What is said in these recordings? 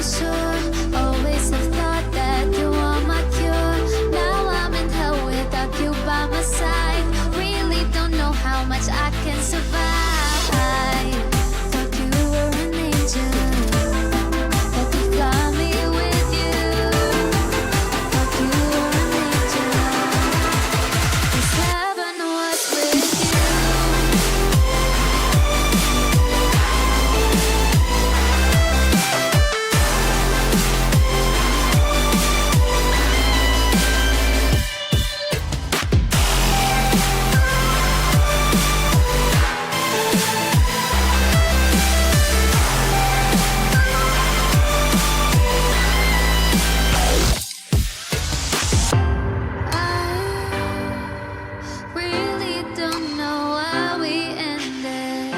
so sure. Always have thought that you are my cure. Now I'm in hell without you by my side. Really don't know how much I can survive. Thought you were an angel that could fly me with you. Thought you were an angel. This heaven was with you. Really don't know why we ended.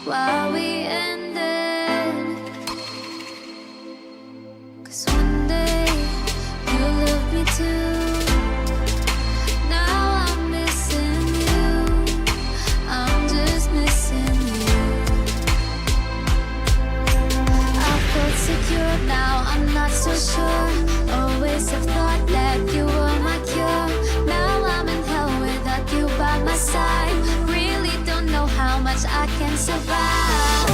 Why we ended. 'Cause one day you loved me too. Now I'm missing you. I'm just missing you. I felt secure, now I'm not so sure. Always have thought that you were my cure. Now I'm in hell without you by my side. Really don't know how much I can survive.